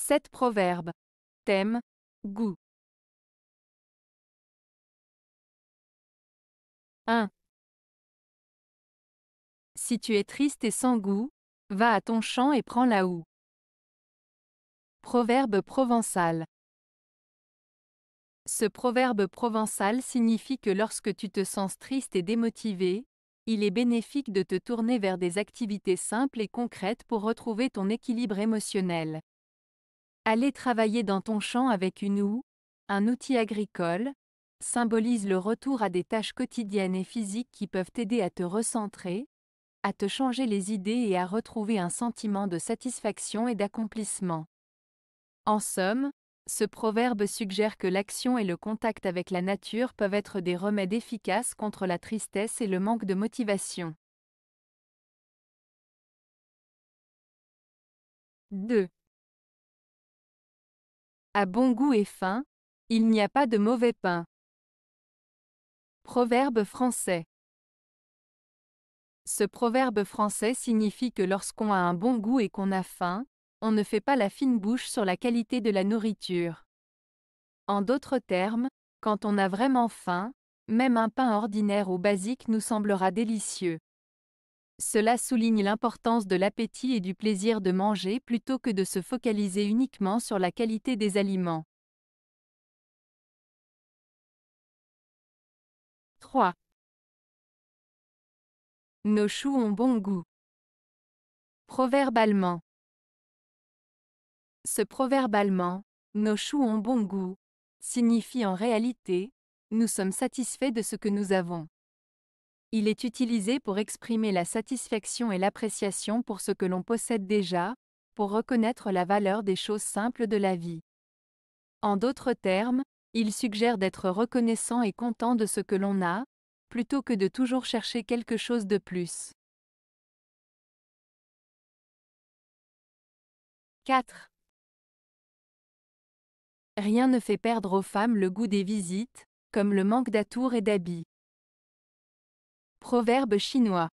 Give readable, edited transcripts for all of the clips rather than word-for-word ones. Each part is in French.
7 proverbes. Thème, goût. 1. Si tu es triste et sans goût, va à ton champ et prends la houe. Proverbe provençal. Ce proverbe provençal signifie que lorsque tu te sens triste et démotivé, il est bénéfique de te tourner vers des activités simples et concrètes pour retrouver ton équilibre émotionnel. Aller travailler dans ton champ avec une houe, un outil agricole, symbolise le retour à des tâches quotidiennes et physiques qui peuvent t'aider à te recentrer, à te changer les idées et à retrouver un sentiment de satisfaction et d'accomplissement. En somme, ce proverbe suggère que l'action et le contact avec la nature peuvent être des remèdes efficaces contre la tristesse et le manque de motivation. 2. À bon goût et faim, il n'y a pas de mauvais pain. Proverbe français. Ce proverbe français signifie que lorsqu'on a un bon goût et qu'on a faim, on ne fait pas la fine bouche sur la qualité de la nourriture. En d'autres termes, quand on a vraiment faim, même un pain ordinaire ou basique nous semblera délicieux. Cela souligne l'importance de l'appétit et du plaisir de manger plutôt que de se focaliser uniquement sur la qualité des aliments. 3. Nos choux ont bon goût. Proverbe allemand. Ce proverbe allemand, nos choux ont bon goût, signifie en réalité, nous sommes satisfaits de ce que nous avons. Il est utilisé pour exprimer la satisfaction et l'appréciation pour ce que l'on possède déjà, pour reconnaître la valeur des choses simples de la vie. En d'autres termes, il suggère d'être reconnaissant et content de ce que l'on a, plutôt que de toujours chercher quelque chose de plus. 4. Rien ne fait perdre aux femmes le goût des visites, comme le manque d'atours et d'habits. Proverbe chinois.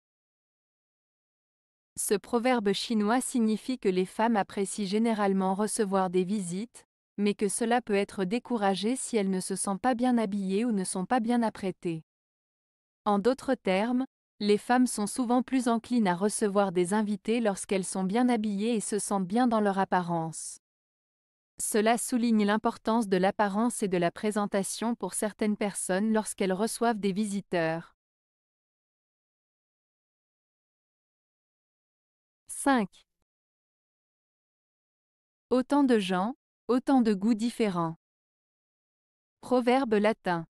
Ce proverbe chinois signifie que les femmes apprécient généralement recevoir des visites, mais que cela peut être découragé si elles ne se sentent pas bien habillées ou ne sont pas bien apprêtées. En d'autres termes, les femmes sont souvent plus enclines à recevoir des invités lorsqu'elles sont bien habillées et se sentent bien dans leur apparence. Cela souligne l'importance de l'apparence et de la présentation pour certaines personnes lorsqu'elles reçoivent des visiteurs. 5. Autant de gens, autant de goûts différents. Proverbe latin.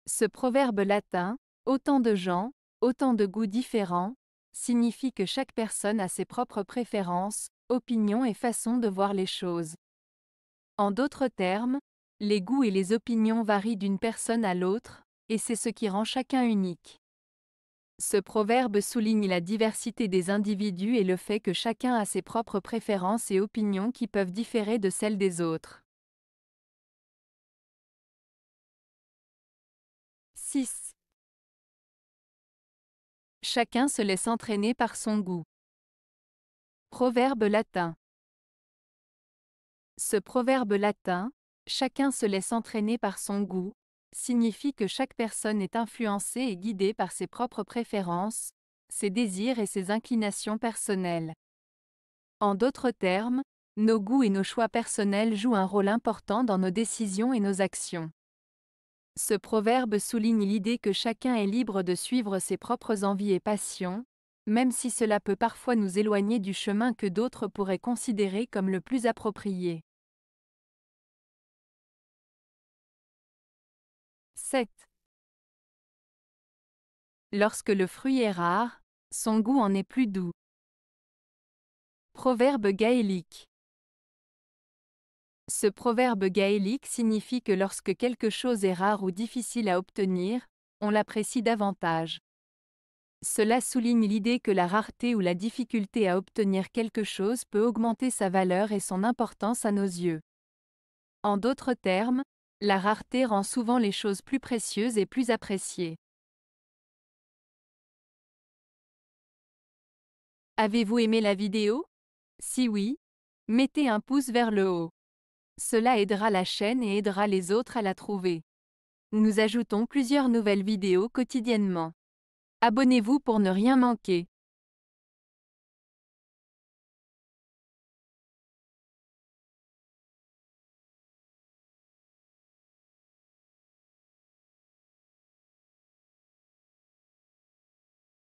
Ce proverbe latin, autant de gens, autant de goûts différents, signifie que chaque personne a ses propres préférences, opinions et façons de voir les choses. En d'autres termes, les goûts et les opinions varient d'une personne à l'autre, et c'est ce qui rend chacun unique. Ce proverbe souligne la diversité des individus et le fait que chacun a ses propres préférences et opinions qui peuvent différer de celles des autres. 6. Chacun se laisse entraîner par son goût. Proverbe latin. Ce proverbe latin, chacun se laisse entraîner par son goût, signifie que chaque personne est influencée et guidée par ses propres préférences, ses désirs et ses inclinations personnelles. En d'autres termes, nos goûts et nos choix personnels jouent un rôle important dans nos décisions et nos actions. Ce proverbe souligne l'idée que chacun est libre de suivre ses propres envies et passions, même si cela peut parfois nous éloigner du chemin que d'autres pourraient considérer comme le plus approprié. 7. Lorsque le fruit est rare, son goût en est plus doux. Proverbe gaélique. Ce proverbe gaélique signifie que lorsque quelque chose est rare ou difficile à obtenir, on l'apprécie davantage. Cela souligne l'idée que la rareté ou la difficulté à obtenir quelque chose peut augmenter sa valeur et son importance à nos yeux. En d'autres termes, la rareté rend souvent les choses plus précieuses et plus appréciées. Avez-vous aimé la vidéo? Si oui, Mettez un pouce vers le haut. Cela aidera la chaîne et aidera les autres à la trouver. Nous ajoutons plusieurs nouvelles vidéos quotidiennement. Abonnez-vous pour ne rien manquer.